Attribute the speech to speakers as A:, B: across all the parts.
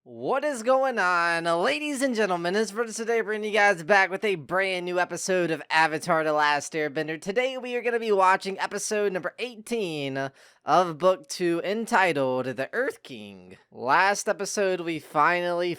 A: What is going on, ladies and gentlemen? It's for today, bringing you guys back with a brand new episode of Avatar: The Last Airbender. Today, we are going to be watching episode number 18 of Book 2, entitled The Earth King. Last episode, we finally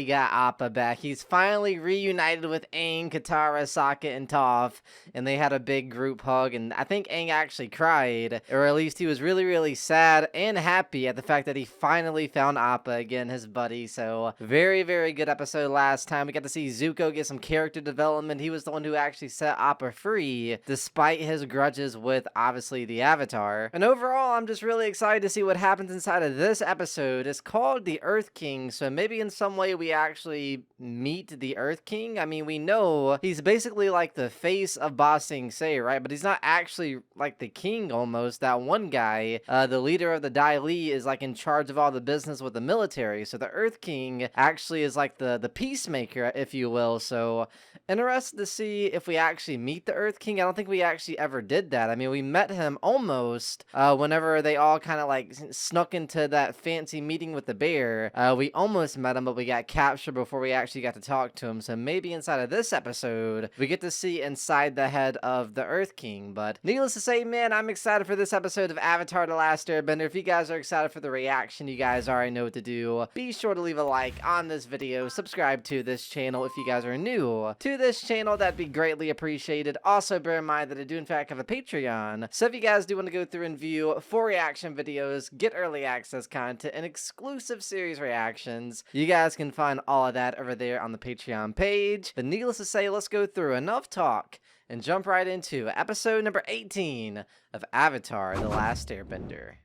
A: got Appa back. He's finally reunited with Aang, Katara, Sokka, and Toph, and they had a big group hug, and I think Aang actually cried, or at least he was really sad and happy at the fact that he finally found Appa again, his buddy. So very good episode last time. We got to see Zuko get some character development. He was the one who actually set Appa free despite his grudges with obviously the Avatar. And overall, I'm just really excited to see what happens inside of this episode. It's called the Earth King, so maybe in some way we actually meet the Earth King. I mean, we know he's basically like the face of Ba Sing Se, right? But he's not actually like the king almost. That one guy, the leader of the Dai Li, is like in charge of all the business with the military. So the Earth King actually is like the peacemaker, if you will. So interested to see if we actually meet the Earth King. I don't think we actually ever did that. I mean, we met him almost whenever they all kind of like snuck into that fancy meeting with the bear. We almost met him, but we got captured before we actually got to talk to him. So maybe inside of this episode, we get to see inside the head of the Earth King. But needless to say, man, I'm excited for this episode of Avatar: The Last Airbender. If you guys are excited for the reaction, you guys already know what to do. Be sure to leave a like on this video. Subscribe to this channel if you guys are new to this channel. That'd be greatly appreciated. Also, bear in mind that I do in fact have a Patreon. So if you guys do want to go through and view 4 reaction videos, get early access content, and exclusive series reactions, you guys can find all of that over there on the Patreon page. But needless to say, let's go through enough talk and jump right into episode number 18 of Avatar: The Last Airbender.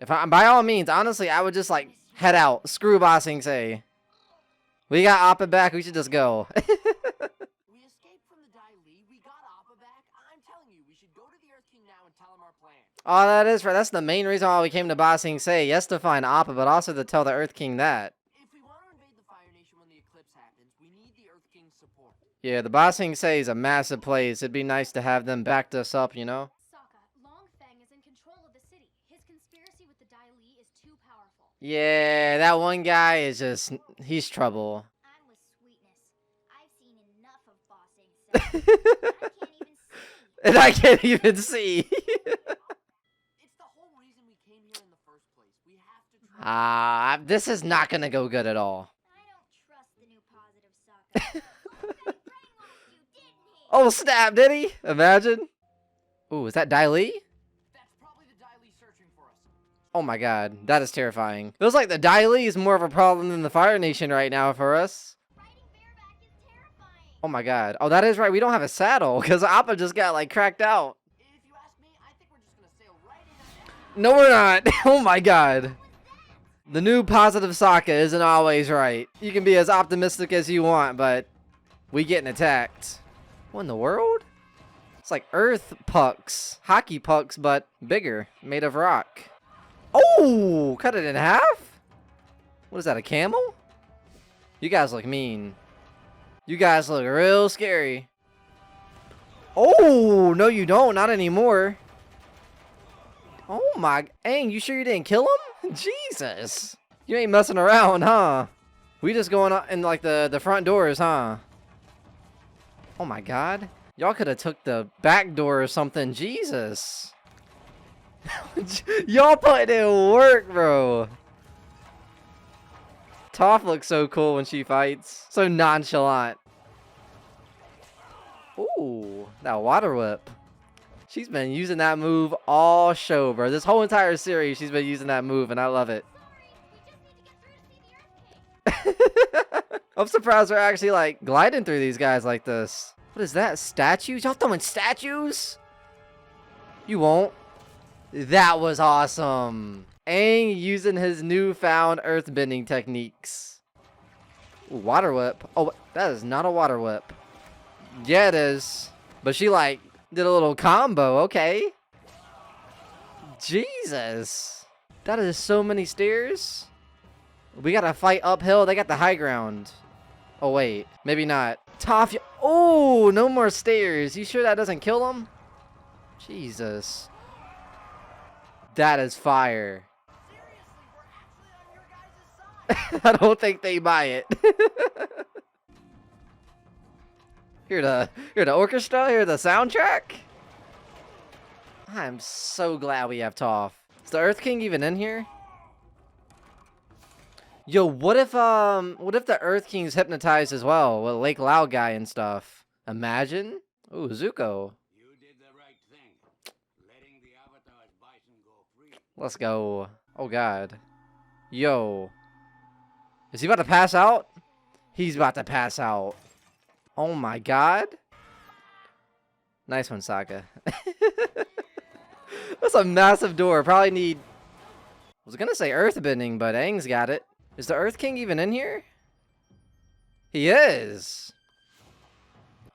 A: By all means, honestly, I would just like head out. Screw Ba Sing Se. We got Appa back. We should just go.
B: We escaped from the Dai Li. We got Appa back. I'm telling you, we should go to the Earth King now and tell him our plan.
A: Oh, that is right. That's the main reason why we came to Ba Sing Se. Yes, to find Appa, but also to tell the Earth King that.
B: If we want to invade the Fire Nation when the eclipse happens, we need the Earth King's support.
A: Yeah, the Ba Sing Se is a massive place. It'd be nice to have them backed us up, you know? Yeah, that one guy is just, he's trouble.
C: I'm with Sweetness. I've seen enough of Bossing.
A: And I can't even see.
B: It's the whole reason we came here in the first place. We have to
A: This is not gonna go good at all.
C: I don't trust the new positive Sokka.
A: Oh, snap, did he? Imagine. Ooh, is that Dai Li?
B: That's probably the Dai Li searching for us.
A: Oh my god, that is terrifying. Feels like the Dai Li is more of a problem than the Fire Nation right now for us.
C: Riding bareback is terrifying.
A: Oh my god. Oh, that is right. We don't have a saddle because Appa just got like cracked out.
B: If you ask me, I think we're just gonna sail right in.
A: No, we're not. Oh my god. The new positive Sokka isn't always right. You can be as optimistic as you want, but we getting attacked. What in the world? It's like earth pucks. Hockey pucks, but bigger. Made of rock. Oh! Cut it in half? What is that, a camel? You guys look mean. You guys look real scary. Oh! No, you don't. Not anymore. Oh my... Aang, you sure you didn't kill him? Jesus. You ain't messing around, huh? We just going up in like the front doors, huh? Oh my god. Y'all could have took the back door or something. Jesus. Y'all put in work, bro. Toph looks so cool when she fights. So nonchalant. Ooh, that water whip. She's been using that move all show, bro. This whole entire series, she's been using that move, and I love it. I'm surprised we're actually, like, gliding through these guys like this. What is that? Statues? Y'all throwing statues? You won't. That was awesome. Aang using his newfound earthbending techniques. Ooh, water whip. Oh, that is not a water whip. Yeah, it is. But she, like, did a little combo. Okay. Jesus. That is so many stairs. We gotta fight uphill. They got the high ground. Oh, wait. Maybe not. Toph. Oh, no more stairs. You sure that doesn't kill them? Jesus. That is fire.
B: Seriously, we're actually on your guys' side.
A: I don't think they buy it. Hear the orchestra, hear the soundtrack. I'm so glad we have Toph. Is the Earth King even in here? Yo, what if the Earth King's hypnotized as well with Lake Loud guy and stuff? Imagine. Ooh, Zuko.
D: You did the right thing. Letting the Avatar's bison go free.
A: Let's go. Oh god. Yo. Is he about to pass out? He's about to pass out. Oh my god. Nice one, Sokka. That's a massive door. Probably need... I was gonna say earthbending, but Aang's got it. Is the Earth King even in here? He is.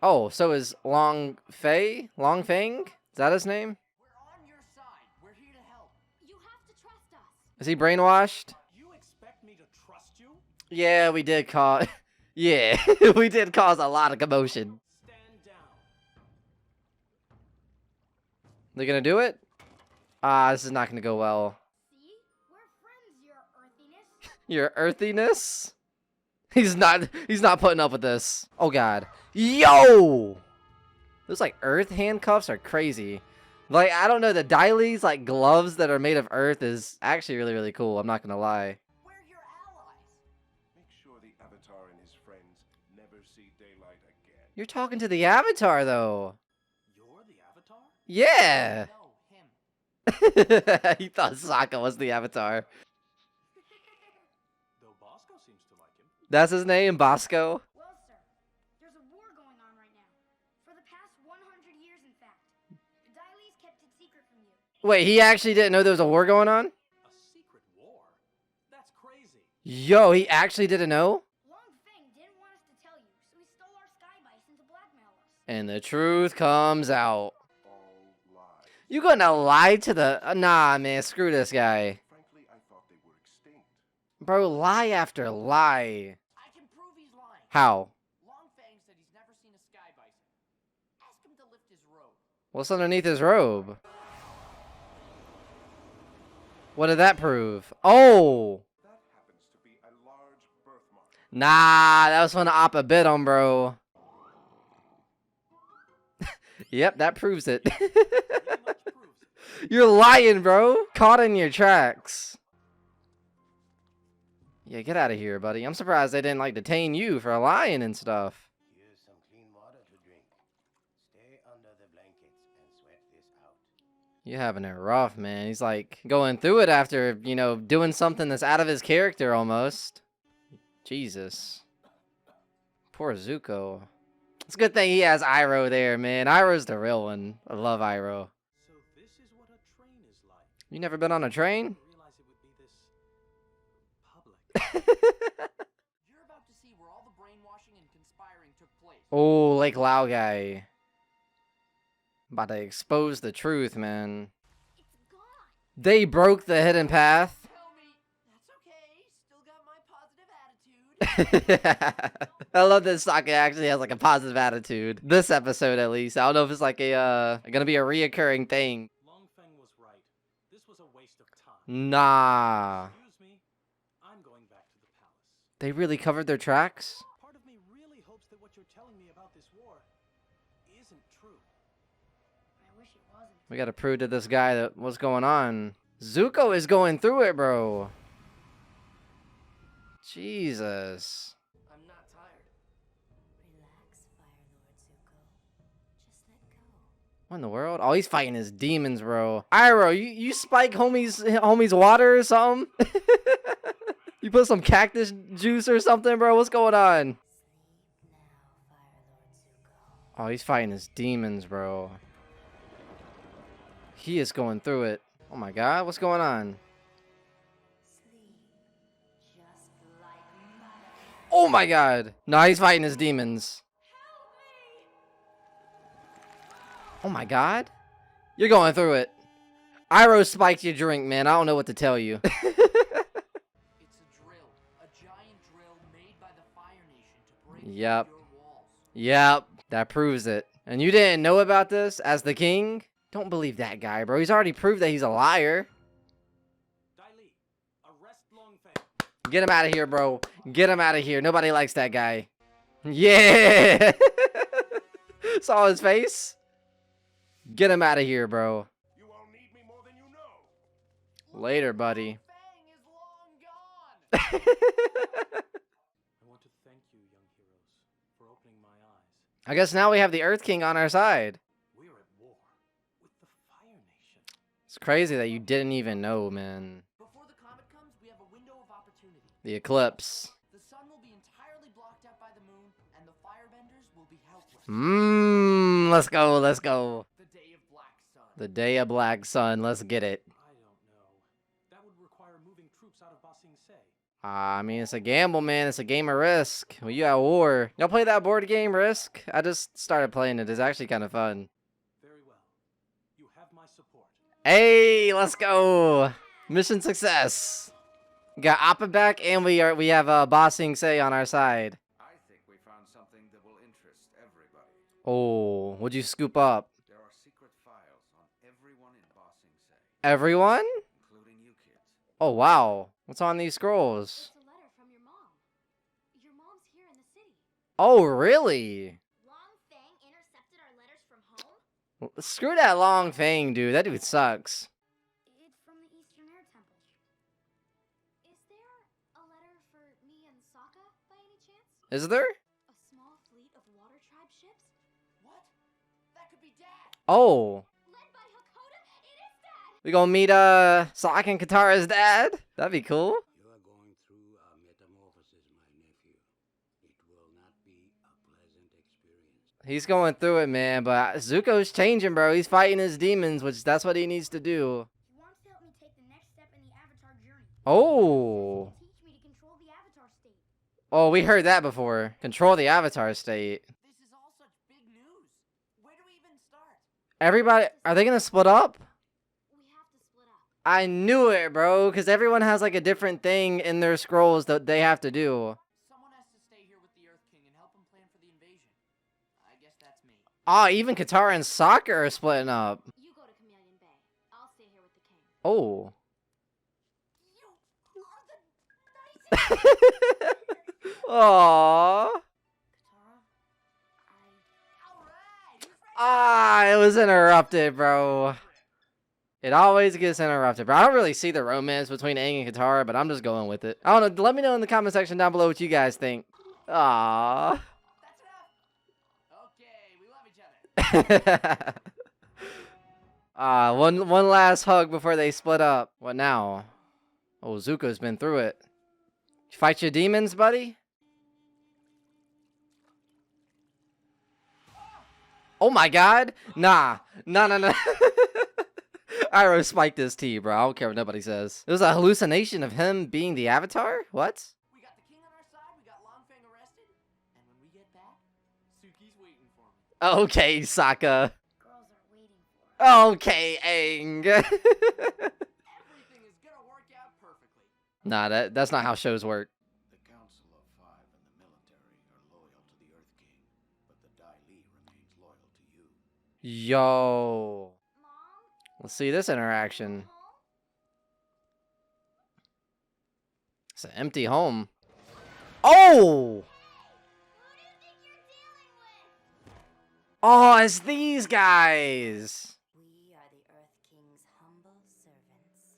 A: Oh, so is Long Fei? Long Feng? Is that his name?
B: We're on your side. We're here to help.
C: You have to trust us.
A: Is he brainwashed?
E: You expect me to trust you?
A: Yeah, we did cause... yeah, we did cause a lot of commotion.
E: Stand down.
A: They're gonna do it? Ah, this is not gonna go well.
C: See? We're friends, your earthiness.
A: Your earthiness? He's not putting up with this. Oh god. Yo! Those like earth handcuffs are crazy. Like, I don't know, the Daily's like gloves that are made of earth is actually really, really cool. I'm not gonna lie.
B: We're your allies.
F: Make sure the Avatar and his friends never see daylight again.
A: You're talking to the Avatar though.
E: You're the Avatar?
A: Yeah.
B: No, him.
A: He thought Sokka was the Avatar.
E: Though Bosco seems to like him.
A: That's his name, Bosco.
C: Well, sir, there's a war going on right now. For the past 100 years, in fact. The Dailies kept it secret from you.
A: Wait, he actually didn't know there was a war going on?
E: A secret war? That's crazy.
A: Yo, he actually didn't know?
C: Long Feng didn't want us to tell you, so he stole our sky bison to blackmail us.
A: And the truth comes out.
F: All lies.
A: You gonna lie to the... nah, man, screw this guy.
F: Frankly, I thought they were extinct.
A: Bro, lie after lie.
B: I can prove he's lying.
A: How?
B: Long Fang said he's never seen a sky bison. Ask him to lift his robe.
A: What's underneath his robe? What did that prove? Oh!
F: That happens to be a large birthmark.
A: Nah, that was when the Appa bit him, bro. Yep, that proves it.
E: Pretty much proves it.
A: You're lying, bro. Caught in your tracks. Yeah, get out of here, buddy. I'm surprised they didn't, like, detain you for lying and stuff.
D: Here's some clean water to drink. Stay under the blankets and sweat this out.
A: You're having it rough, man. He's, like, going through it after, you know, doing something that's out of his character almost. Jesus. Poor Zuko. It's a good thing he has Iroh there, man. Iroh's the real one. I love Iroh.
E: So this is what a train is like.
A: You never been on a train?
E: I didn't realize it would be this public.
B: You're about to see where all the brainwashing and conspiring took place.
A: Oh, Lake Lao guy. About to expose the truth, man.
C: It's gone.
A: They broke the hidden path.
B: Tell me. That's okay. Still got my positive attitude.
A: I love that Sokka actually has like a positive attitude. This episode, at least. I don't know if it's like a gonna be a reoccurring thing.
E: Long Feng was right. This was a waste of time.
A: Nah.
E: Excuse me. I'm going back to the palace.
A: They really covered their tracks?
E: Part of me really hopes that what you're telling me about this war isn't true.
C: I wish it wasn't.
A: We gotta prove to this guy that what's going on. Zuko is going through it, bro. Jesus.
B: I'm not tired.
C: Relax, Fire Lord Zuko. Just let go.
A: What in the world? Oh, he's fighting his demons, bro. Iroh, you spike homie's water or something? You put some cactus juice or something, bro? What's going on?
C: Sleep now, Fire Lord Zuko.
A: Oh, he's fighting his demons, bro. He is going through it. Oh my god, what's going on?
C: Sleep. Just like my...
A: Oh my god! No, he's fighting his demons. Oh my god? You're going through it. Iroh spiked your drink, man. I don't know what to tell you.
B: It's a drill. A giant drill made by the Fire Nation to break
A: Yep.
B: through your walls.
A: Yep, that proves it. And you didn't know about this as the king? Don't believe that guy, bro. He's already proved that he's a liar.
E: Dai Li, arrest Long Feng.
A: Get him out of here, bro. Get him out of here. Nobody likes that guy. Yeah. Saw his face. Get him out of here, bro.
F: You all need me more than you know.
A: Later, buddy.
B: Fang is long gone.
E: I want to thank you, young heroes, for opening my eyes.
A: I guess now we have the Earth King on our side.
E: We're at war with the Fire Nation.
A: It's crazy that you didn't even know, man.
B: Before the comet comes, we have a window of opportunity.
A: The eclipse.
B: The sun will be entirely blocked out by the moon, and the firebenders will be helpless.
A: Let's go, let's go.
B: The day of black sun.
A: The day of black sun, let's get it.
E: I don't know. That would require moving troops out of Ba Sing Se.
A: I mean, it's a gamble, man. It's a game of Risk. Well, you at war. Y'all play that board game, Risk? I just started playing it. It's actually kind of fun.
E: Very well. You have my support.
A: Hey, let's go. Mission success. We got Appa back, and we have Ba Sing Se on our side.
G: I think we found something that will interest everybody.
A: Oh, what'd you scoop up?
G: There are secret files on everyone in Ba Sing Se,
A: Everyone?
G: including you kids.
A: Oh, wow. What's on these scrolls?
C: It's a letter from your mom. Your mom's here in the city.
A: Oh, really?
C: Long Fang intercepted our letters from home?
A: Screw that Long Fang, dude. That dude sucks.
C: It's from the Eastern Air Temple. Is there a letter for me and Sokka, by any chance?
A: Is there?
C: A small fleet of water tribe ships?
B: What? That could be Dad.
A: Oh.
C: Led by Hakoda? It is Dad!
A: We gonna meet, Sokka and Katara's dad? That'd be cool.
D: You are going through a metamorphosis, my nephew. It will not be a pleasant experience.
A: He's going through it, man, but Zuko's changing, bro. He's fighting his demons, which that's what he needs to do.
C: He wants to help me take the next step in the Avatar journey.
A: Oh.
C: Teach me to control the Avatar state.
A: Oh, we heard that before. Control the Avatar state.
B: This is all such big news. Where do we even start?
A: Everybody, are they gonna split up?
C: We have to split up.
A: I knew it, bro, because everyone has like a different thing in their scrolls that they have to do.
B: Someone has to stay here with the Earth King and help him plan for the invasion. I guess that's me.
A: Oh, even Katara and Sokka are splitting up.
C: You go to Chameleon Bay. I'll stay here with the king.
A: Oh.
B: You are the nicest.
A: Aww.
C: Katara,
B: Alright. Who's ready?
A: Ah, it was interrupted, bro. It always gets interrupted, bro. I don't really see the romance between Aang and Katara, but I'm just going with it. I don't know. Let me know in the comment section down below what you guys think. Aww.
B: That's enough. Okay, we love each other.
A: One last hug before they split up. What now? Oh, Zuko's been through it. You fight your demons, buddy? Oh my god. Nah. Nah. Iroh spiked his tea, bro. I don't care what nobody says. It was a hallucination of him being the Avatar? What?
B: We got the king on our side, we got Long Fang arrested, and when we get back, Suki's waiting for me.
A: Okay, Sokka.
C: girls are waiting for us.
A: Okay, Aang.
B: Everything is gonna work out perfectly.
A: Nah, that's not how shows work.
G: The Council of Five and the military are loyal to the Earth King, but the Dai Li remains loyal to you.
A: Yo.
C: Mom?
A: Let's see this interaction.
C: Home?
A: It's an empty home. Oh!
C: Who do you think you're dealing with?
A: Oh, it's these guys.
H: We are the Earth King's humble servants.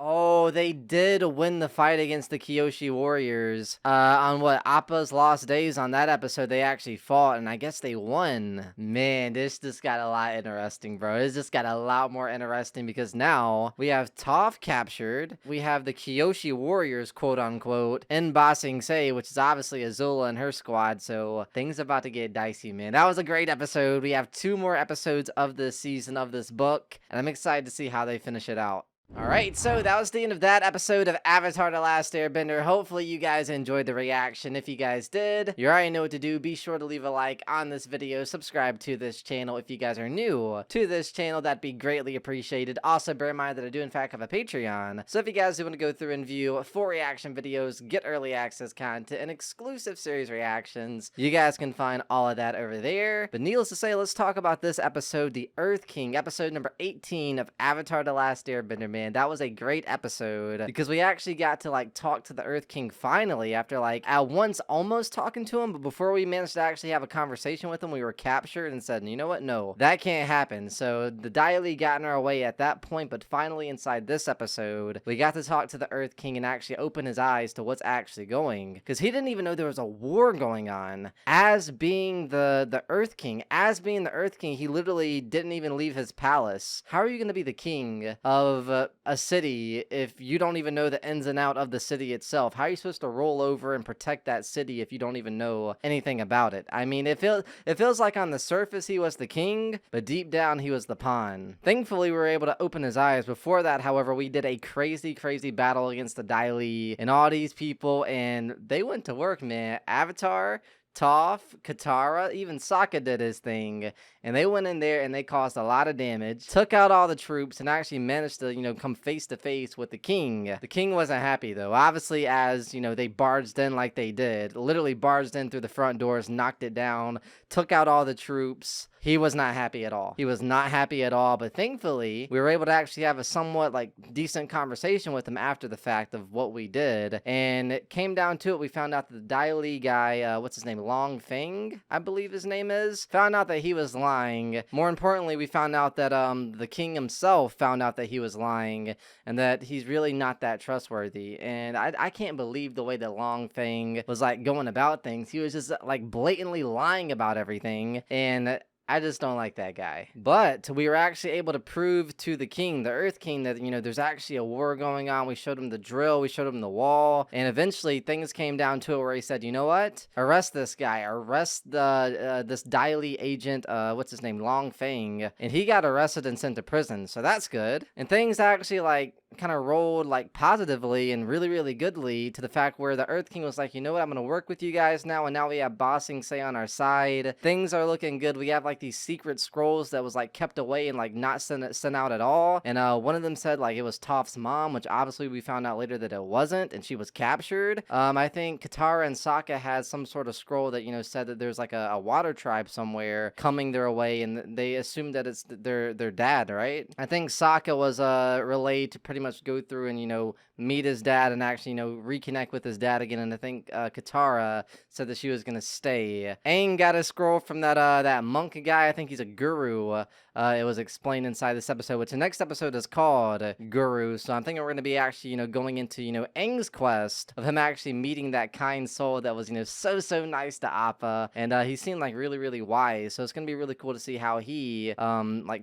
A: Oh, they did win the fight against the Kyoshi warriors. On what, Appa's Lost Days, on that episode, they actually fought, and I guess they won. Man, this just got a lot interesting, bro. It's just got a lot more interesting because now we have Toph captured. We have the Kyoshi warriors, quote unquote, in Ba Sing Se, which is obviously Azula and her squad, so things about to get dicey, man. That was a great episode. We have 2 more episodes of this season of this book, and I'm excited to see how they finish it out. Alright, so that was the end of that episode of Avatar The Last Airbender. Hopefully you guys enjoyed the reaction. If you guys did, you already know what to do. Be sure to leave a like on this video. Subscribe to this channel if you guys are new to this channel. That'd be greatly appreciated. Also, bear in mind that I do in fact have a Patreon. So if you guys do want to go through and view 4 reaction videos, get early access content, and exclusive series reactions, you guys can find all of that over there. But needless to say, let's talk about this episode, The Earth King, episode number 18 of Avatar The Last Airbender. man. That was a great episode because we actually got to like talk to the Earth King finally after like at once almost talking to him, but before we managed to actually have a conversation with him, we were captured and said, you know what? No, that can't happen. So the Daily got in our way at that point, but finally inside this episode, we got to talk to the Earth King and actually open his eyes to what's actually going, because he didn't even know there was a war going on. As being the Earth King, he literally didn't even leave his palace. How are you going to be the king of a city if you don't even know the ins and out of the city itself? How are you supposed to roll over and protect that city if you don't even know anything about it? I mean, it feels like on the surface he was the king, but deep down he was the pawn. Thankfully, we were able to open his eyes. Before that, however, we did a crazy battle against the Daily and all these people, and they went to work, man. Avatar, Toph, Katara, even Sokka did his thing, and they went in there and they caused a lot of damage, took out all the troops, and actually managed to, come face to face with the king. The king wasn't happy though. Obviously, as, they barged in like they did, literally barged in through the front doors, knocked it down, took out all the troops. He was not happy at all. But thankfully, we were able to actually have a somewhat decent conversation with him after the fact of what we did. And it came down to it, we found out that the Dai Li guy, what's his name? Long Feng, I believe his name is, found out that he was lying. More importantly, we found out that the king himself found out that he was lying and that he's really not that trustworthy. And I can't believe the way that Long Feng was going about things. He was just blatantly lying about everything, and I just don't like that guy. But we were actually able to prove to the king, the Earth King, that, there's actually a war going on. We showed him the drill, we showed him the wall, and eventually things came down to it where he said, you know what? Arrest this guy, arrest this Dai Li agent, what's his name, Long Feng, and he got arrested and sent to prison, so that's good. And things actually kind of rolled positively and really goodly to the fact where the Earth King was like, you know what, I'm gonna work with you guys now, and now we have Ba Sing Se on our side. Things are looking good. We have these secret scrolls that was kept away and not sent out at all, and one of them said it was Toph's mom, which obviously we found out later that it wasn't, and she was captured. I think Katara and Sokka had some sort of scroll that said that there's a water tribe somewhere coming their way, and they assumed that it's their dad, right? I think Sokka was relayed to pretty much go through and meet his dad and actually reconnect with his dad again. And I think Katara said that she was gonna stay. Aang got a scroll from that monk guy. I think he's a guru. It was explained inside this episode, which the next episode is called Guru. So I'm thinking we're gonna be actually going into Aang's quest of him actually meeting that kind soul that was so nice to Appa, and he seemed really wise. So it's gonna be really cool to see how he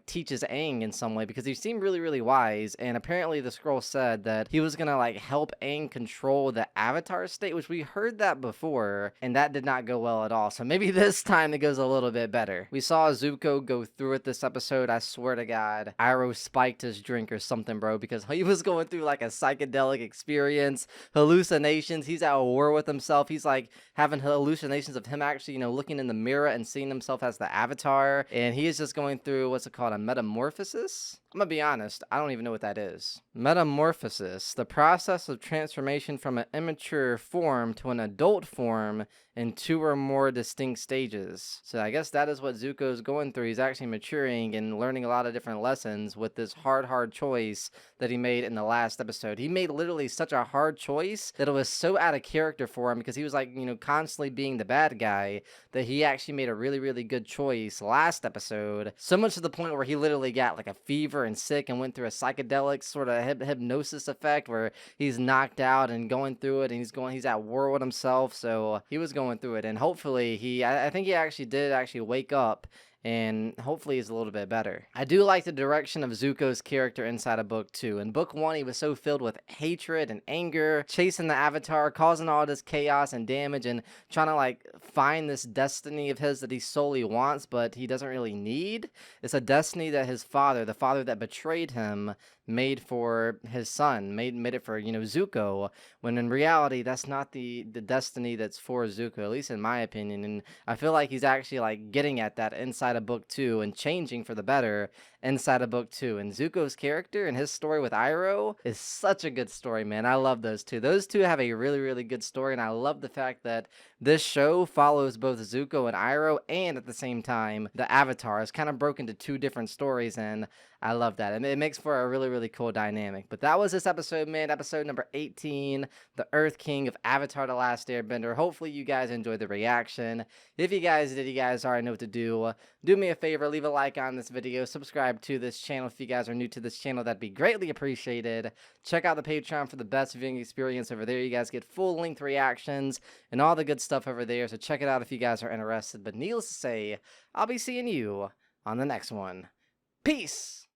A: teaches Aang in some way, because he seemed really wise. And apparently the scroll said that he was gonna help Aang control the Avatar state, which we heard that before, and that did not go well at all. So maybe this time it goes a little bit better. We saw Zuko go through it this episode. I swear to God, Iroh spiked his drink or something, bro, because he was going through a psychedelic experience, hallucinations. He's at war with himself. He's having hallucinations of him actually, looking in the mirror and seeing himself as the Avatar, and he is just going through what's it called, a metamorphosis? I'm gonna be honest, I don't even know what that is. Metamorphosis, the process of transformation from an immature form to an adult form in 2 or more distinct stages. So I guess that is what Zuko's going through. He's actually maturing and learning a lot of different lessons with this hard choice that he made in the last episode. He made literally such a hard choice that it was so out of character for him, because he was constantly being the bad guy, that he actually made a really good choice last episode. So much to the point where he literally got a fever and sick and went through a psychedelic sort of hypnosis effect where he's knocked out and going through it, and he's at war with himself. So he was going through it, and hopefully I think he actually did wake up, and hopefully he's a little bit better. I do like the direction of Zuko's character inside of book 2. In book 1, he was so filled with hatred and anger, chasing the Avatar, causing all this chaos and damage, and trying to find this destiny of his that he solely wants, but he doesn't really need. It's a destiny that his father, the father that betrayed him, made for his son, made it for Zuko, when in reality that's not the destiny that's for Zuko, at least in my opinion. And I feel like he's actually getting at that inside of book 2 and changing for the better inside of book 2. And Zuko's character and his story with Iroh is such a good story, man. I love those two. Those two have a really, really good story, and I love the fact that this show follows both Zuko and Iroh, and at the same time, the Avatar is kind of broken into two different stories, and I love that. And it makes for a really, really cool dynamic. But that was this episode, man. Episode number 18, The Earth King of Avatar The Last Airbender. Hopefully you guys enjoyed the reaction. If you guys did, you guys already know what to do. Do me a favor, leave a like on this video. Subscribe to this channel if you guys are new to this channel. That'd be greatly appreciated. Check out the Patreon for the best viewing experience over there. You guys get full-length reactions and all the good stuff over there. So check it out if you guys are interested. But needless to say, I'll be seeing you on the next one. Peace!